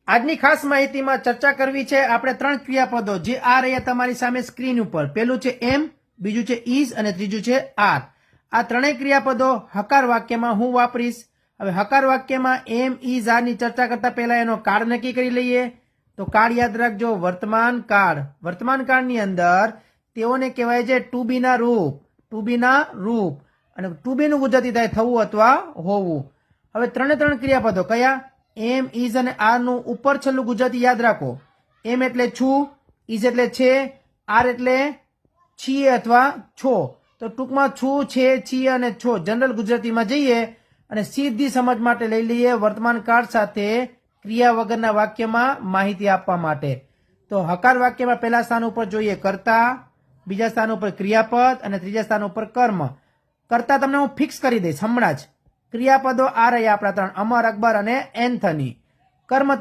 આજની ખાસ માહિતીમાં ચર્ચા કરવી છે આપણે 3 ક્રિયાપદો જે આ રહ્યા તમારી સામે સ્ક્રીન ઉપર. પહેલું છે એમ, બીજું છે ઇઝ અને ત્રીજું છે આર. આ ત્રણેય ક્રિયાપદો હકાર વાક્યમાં હું વાપરીશ. હવે હકાર વાક્યમાં એમ, ઇઝ, આર ની ચર્ચા કરતા પહેલા એનો કાળ નક્કી કરી લઈએ. તો કાળ યાદ રાખજો, વર્તમાન કાળ. વર્તમાન કાળની અંદર તેઓને કહેવાય છે ટુ બી ના રૂપ. ટુ બી ના રૂપ અને ટુ બી નું ગુજરાતી થાય થવું અથવા હોવું. હવે ત્રણ ક્રિયાપદો કયા? એમ, ઇઝ અને આર નું ઉપર છેલ્લું ગુજરાતી યાદ રાખો. એમ એટલે છું, ઇઝ એટલે છે, આર એટલે છીએ અથવા છો. તો ટૂંકમાં છું, છે, છીએ અને છો જનરલ ગુજરાતીમાં જઈએ અને સીધી સમજ માટે લઈ લઈએ વર્તમાન કાળ સાથે ક્રિયા વગરના વાક્યમાં માહિતી આપવા માટે. તો હકાર વાક્યમાં પહેલા સ્થાન ઉપર જોઈએ કર્તા, બીજા સ્થાન ઉપર ક્રિયાપદ અને ત્રીજા સ્થાન ઉપર કર્મ. કર્તા તમને હું ફિક્સ કરી દઈશ હમણાં જ. ક્રિયાપદો આ રહ્યા આપણા 3, અમર, અકબર અને એન્થની. કર્મ